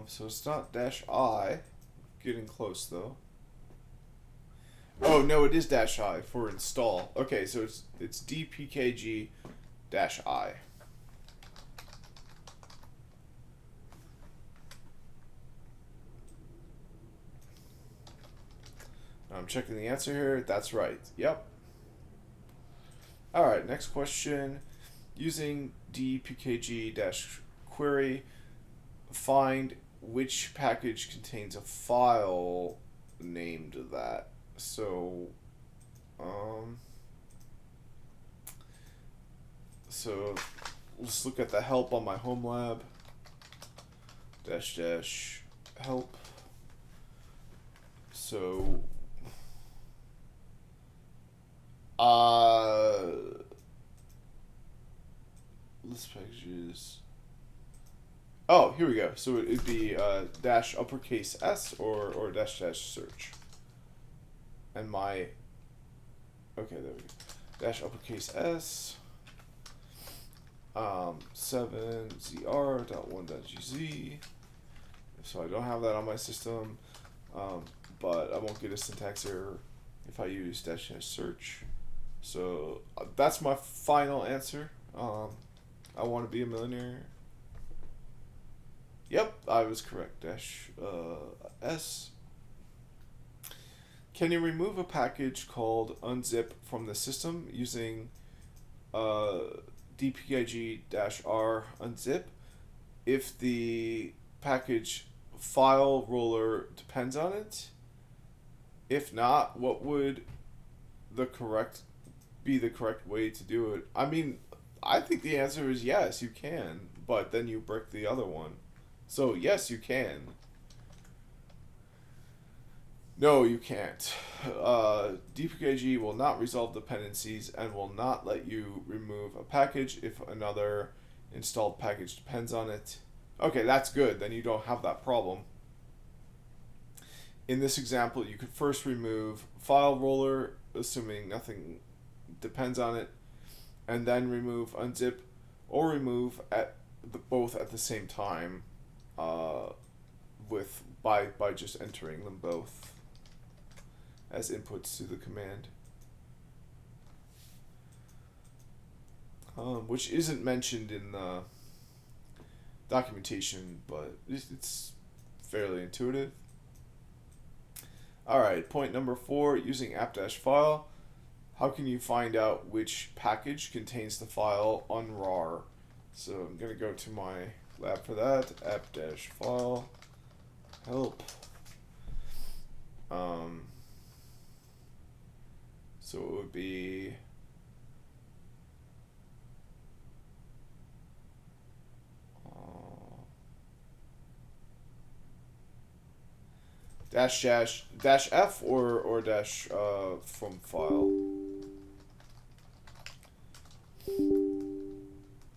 So it's not -I. Getting close though. Oh no, it is -I for install. Okay, so it's dpkg-I. I'm checking the answer here. That's right. Yep. All right. Next question. Using dpkg-query, find which package contains a file named that. So so let's look at the help on my home lab. --help. So list packages. Oh, here we go. So it'd be dash uppercase S or dash dash search. And my... Okay, there we go. Dash uppercase S. 7zr.1.gz. So I don't have that on my system, but I won't get a syntax error if I use dash dash search. So that's my final answer. I want to be a millionaire. Yep, I was correct. Dash S. Can you remove a package called unzip from the system using dpig-r unzip if the package file roller depends on it? If not, what would the correct way to do it? I mean, I think the answer is yes, you can, but then you break the other one. So yes, you can. No, you can't. DPKG will not resolve dependencies and will not let you remove a package if another installed package depends on it. Okay, that's good. Then you don't have that problem. In this example, you could first remove file roller, assuming nothing depends on it, and then remove unzip, or remove both at the same time, by just entering them both as inputs to the command, which isn't mentioned in the documentation, but it's fairly intuitive. Alright, point number 4, using app-file. How can you find out which package contains the file unrar? So I'm going to go to my lab for that, app-file, help. So it would be dash F or dash from file.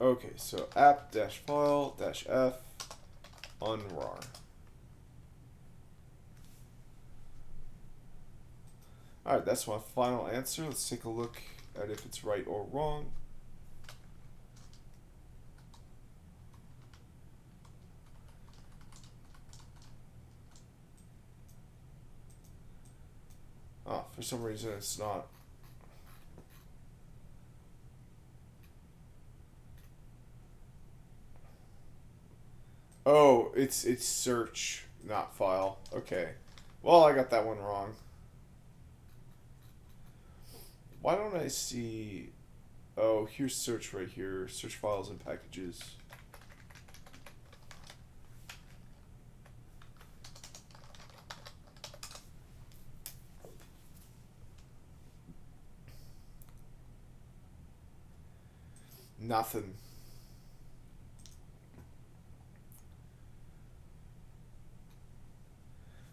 Okay, so app-file -f unrar. Alright, that's my final answer. Let's take a look at if it's right or wrong. Oh, for some reason it's not. Oh, it's search, not file. Okay. Well, I got that one wrong. Why don't I see... Oh, here's search right here. Search files and packages. Nothing.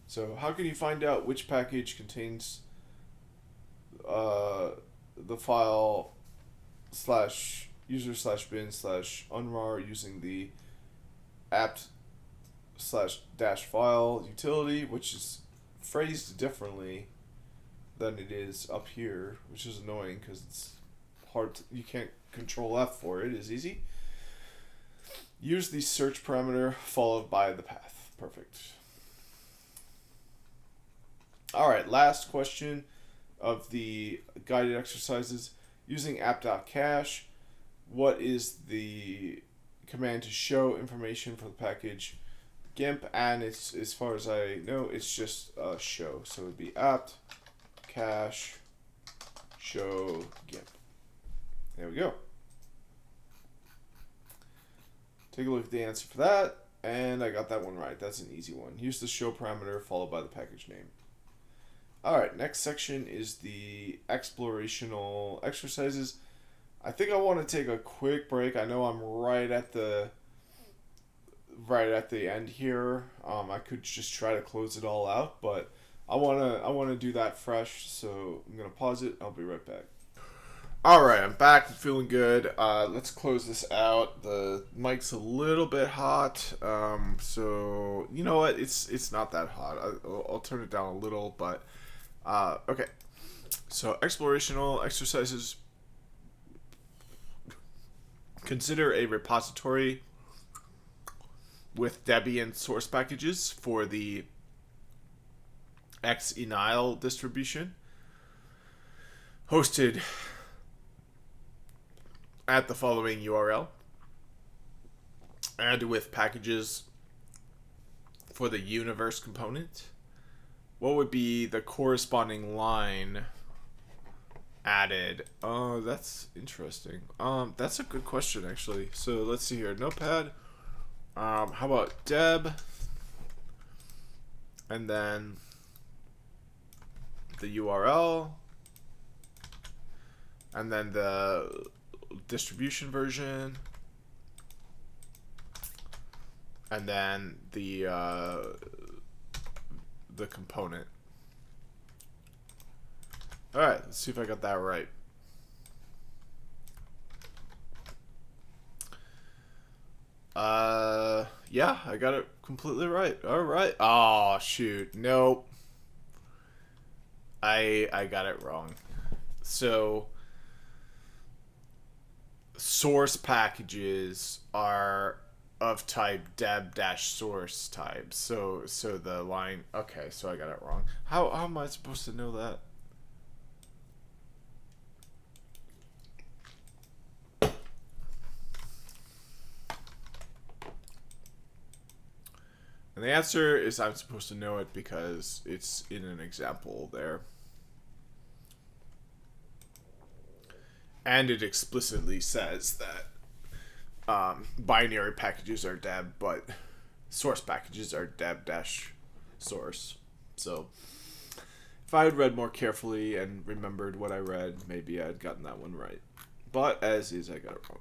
So how can you find out which package contains the file /user/bin/unrar using the apt/-file utility, which is phrased differently than it is up here, which is annoying because it's hard to, you can't control F for it is easy. Use the search parameter followed by the path. Perfect. Alright, last question of the guided exercises. Using app.cache, what is the command to show information for the package GIMP? And it's, as far as I know, it's just show. So it would be apt cache show GIMP. There we go. Take a look at the answer for that, and I got that one right. That's an easy one. Use the show parameter followed by the package name. Alright, next section is the explorational exercises. I think I want to take a quick break. I know I'm right at the end here. I could just try to close it all out, but I wanna do that fresh, so I'm gonna pause it. I'll be right back. Alright, I'm back. I'm feeling good. Let's close this out. The mic's a little bit hot. So, you know what? It's not that hot. I'll turn it down a little, but... okay. So, explorational exercises. Consider a repository with Debian source packages for the Xenile distribution. Hosted at the following URL, and with packages for the universe component. What would be the corresponding line added? Oh, that's interesting. That's a good question, actually. So let's see here. Notepad. How about deb? And then the URL. And then the distribution version. And then the component. Alright, let's see if I got that right. Yeah, I got it completely right. Alright. Oh, shoot. Nope. I got it wrong. So, source packages are of type deb-source type. So the line... Okay, so I got it wrong. How am I supposed to know that? And the answer is I'm supposed to know it because it's in an example there. And it explicitly says that binary packages are deb, but source packages are deb-source. So if I had read more carefully and remembered what I read, maybe I'd gotten that one right. But as is, I got it wrong.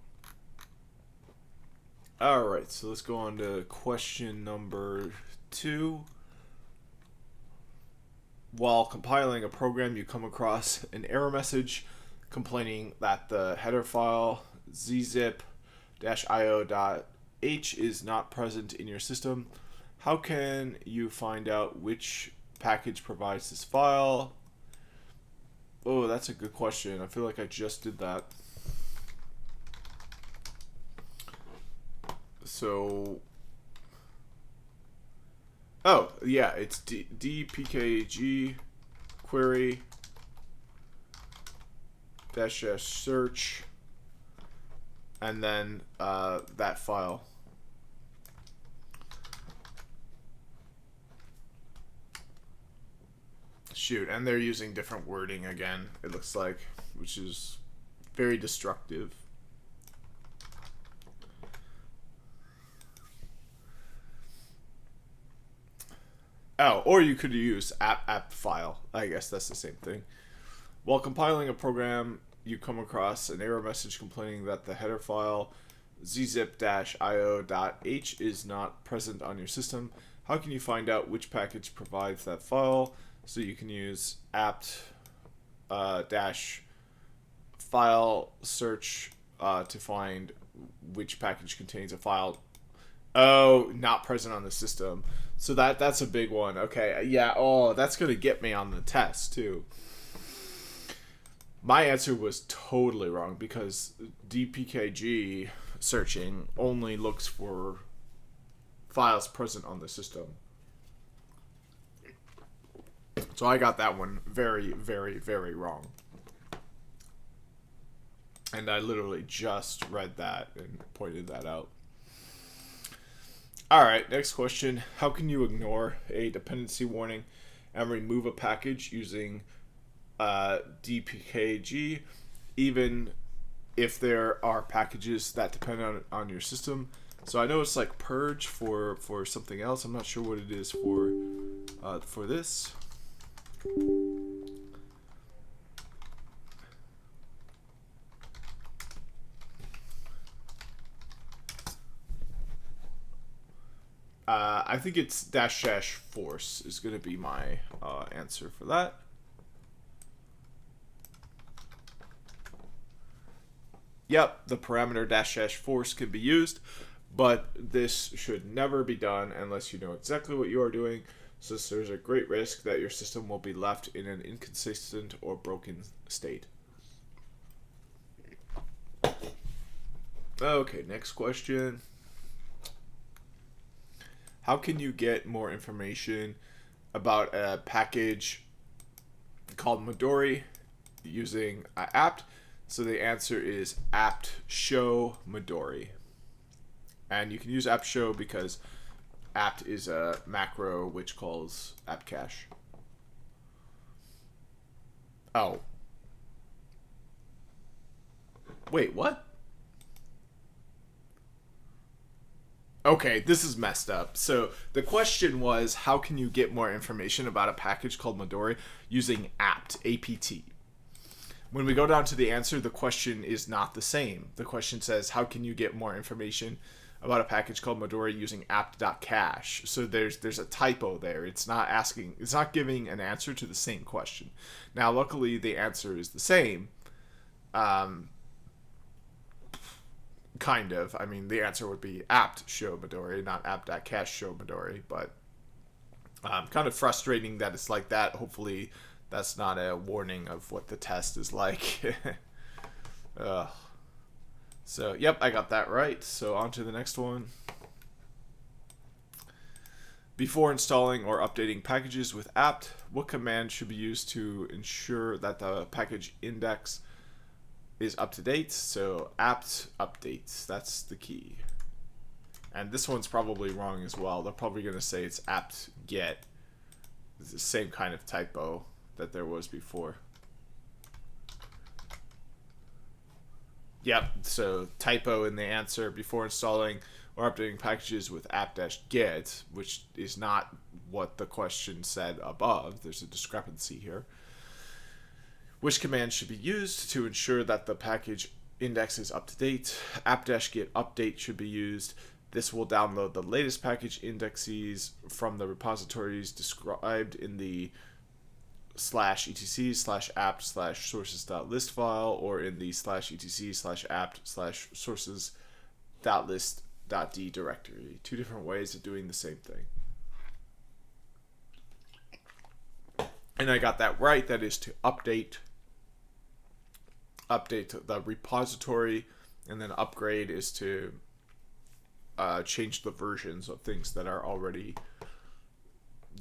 Alright, so let's go on to question number 2. While compiling a program, you come across an error message complaining that the header file zzip-io.h is not present in your system. How can you find out which package provides this file? Oh, that's a good question. I feel like I just did that. So, oh yeah, it's dpkg query dash search, and then that file. Shoot, and they're using different wording again, it looks like, which is very destructive. Oh, or you could use app file. I guess that's the same thing. While compiling a program, you come across an error message complaining that the header file zzip-io.h is not present on your system. How can you find out which package provides that file? So you can use apt dash file search to find which package contains a file. Oh, not present on the system. So that's a big one. Okay, yeah. Oh, that's gonna get me on the test too. My answer was totally wrong because dpkg searching only looks for files present on the system. So I got that one very, very, very wrong. And I literally just read that and pointed that out. Alright, next question. How can you ignore a dependency warning and remove a package using dpkg, even if there are packages that depend on your system? So I know it's like purge for something else. I'm not sure what it is for this. I think it's dash force is going to be my answer for that. Yep, the parameter dash dash force can be used, but this should never be done unless you know exactly what you are doing, since there's a great risk that your system will be left in an inconsistent or broken state. Okay, next question. How can you get more information about a package called Midori using apt? So the answer is apt show Midori. And you can use apt show because apt is a macro which calls apt cache. Oh. Wait, what? Okay, this is messed up. So the question was, how can you get more information about a package called Midori using apt, A-P-T? When we go down to the answer, the question is not the same. The question says, how can you get more information about a package called Midori using apt.cache? So there's a typo there. It's not giving an answer to the same question. Now, luckily, the answer is the same. Kind of. I mean, the answer would be apt show Midori, not apt.cache show Midori, but kind of frustrating that it's like that. Hopefully, that's not a warning of what the test is like. So, yep, I got that right. So, on to the next one. Before installing or updating packages with apt, what command should be used to ensure that the package index is up to date? So apt updates, that's the key. And this one's probably wrong as well. They're probably going to say it's apt get. It's the same kind of typo that there was before. Yep, so typo in the answer, before installing or updating packages with apt-get, which is not what the question said above. There's a discrepancy here. Which command should be used to ensure that the package index is up to date? apt-get update should be used. This will download the latest package indexes from the repositories described in the /etc/apt/sources.list file, or in the /etc/apt/sources.list.d directory. Two different ways of doing the same thing. And I got that right. That is to update the repository, and then upgrade is to change the versions of things that are already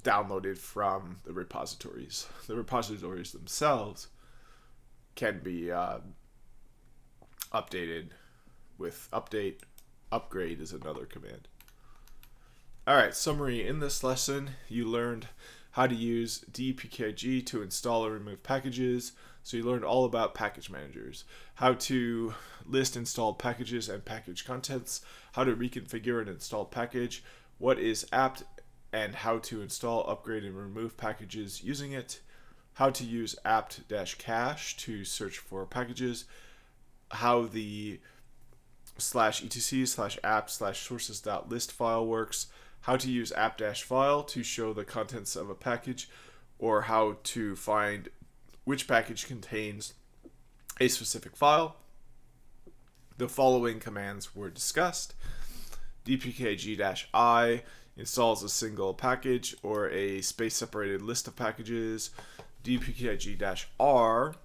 downloaded from the repositories. The repositories themselves can be updated with update. Upgrade is another command. Alright, summary. In this lesson, you learned how to use DPKG to install or remove packages. So you learned all about package managers, how to list installed packages and package contents, how to reconfigure an installed package, what is apt, and how to install, upgrade, and remove packages using it, how to use apt-cache to search for packages, how the /etc/apt/sources.list file works, how to use apt-file to show the contents of a package, or how to find which package contains a specific file. The following commands were discussed. dpkg-i installs a single package or a space-separated list of packages. dpkg-r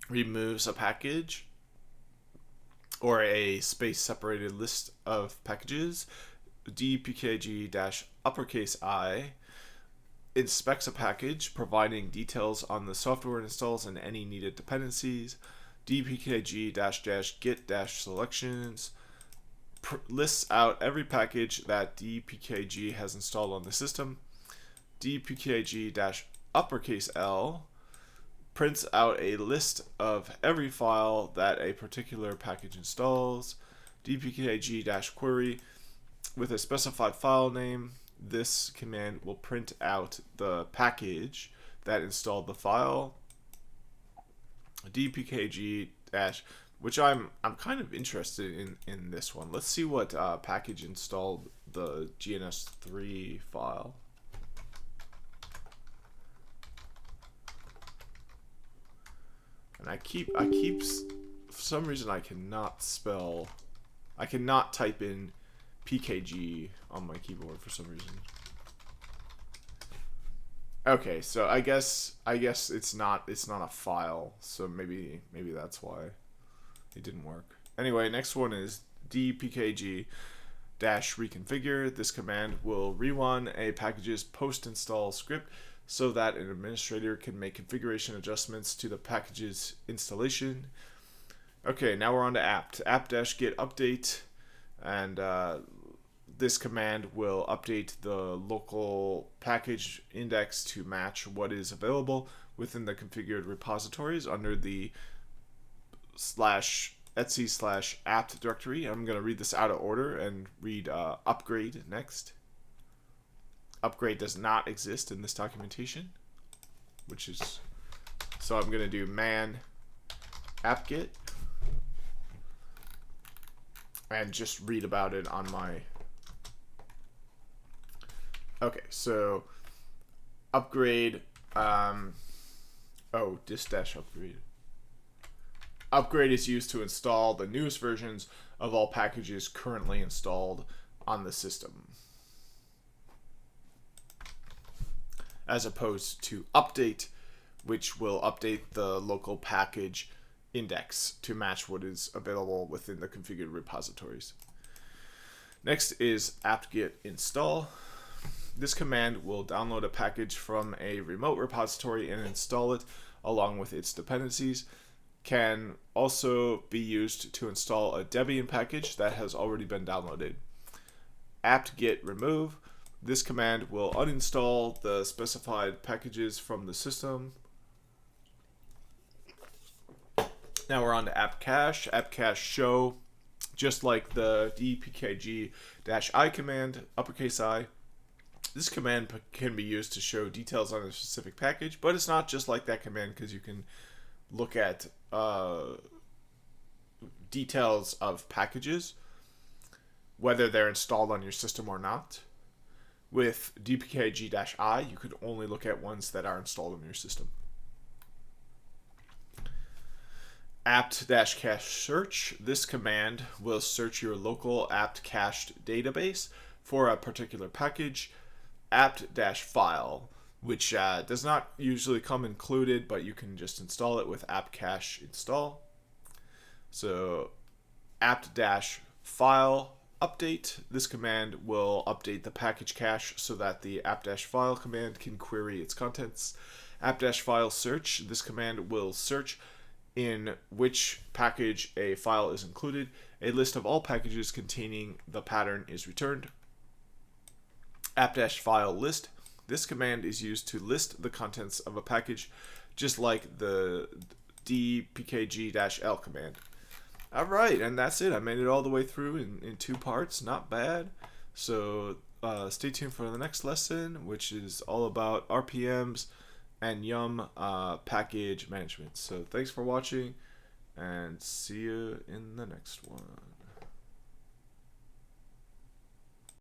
removes a package or a space-separated list of packages. dpkg-i inspects a package, providing details on the software installs and any needed dependencies. dpkg-get-selections lists out every package that dpkg has installed on the system. dpkg-L prints out a list of every file that a particular package installs. dpkg-query with a specified file name. This command will print out the package that installed the file. dpkg- which I'm kind of interested in this one. Let's see what package installed the GNS3 file. And I keep some reason I cannot type in PKG on my keyboard for some reason. Okay, so I guess it's not a file, so maybe that's why it didn't work. Anyway, next one is dpkg-reconfigure. This command will rerun a package's post-install script so that an administrator can make configuration adjustments to the package's installation. Okay, now we're on to apt-get update, and this command will update the local package index to match what is available within the configured repositories under the /etc/apt directory. I'm going to read this out of order and read upgrade next. Upgrade does not exist in this documentation, so I'm going to do man apt-get and just read about it on my. Okay, so upgrade, dis-upgrade. Upgrade is used to install the newest versions of all packages currently installed on the system, as opposed to update, which will update the local package index to match what is available within the configured repositories. Next is apt-get install. This command will download a package from a remote repository and install it along with its dependencies. Can also be used to install a Debian package that has already been downloaded. Apt-get remove. This command will uninstall the specified packages from the system. Now we're on to apt-cache. Apt-cache show, just like the dpkg-i command, uppercase I. This command can be used to show details on a specific package, but it's not just like that command, because you can look at details of packages, whether they're installed on your system or not. With dpkg-i, you could only look at ones that are installed on your system. apt-cache search. This command will search your local apt-cached database for a particular package. apt-file, which does not usually come included, but you can just install it with apt-cache install. So apt-file update. This command will update the package cache so that the apt-file command can query its contents. apt-file search. This command will search in which package a file is included. A list of all packages containing the pattern is returned. apt-file list. This command is used to list the contents of a package, just like the dpkg-l command. Alright, and that's it. I made it all the way through in 2 parts. Not bad. So stay tuned for the next lesson, which is all about RPMs and Yum package management. So thanks for watching, and see you in the next one.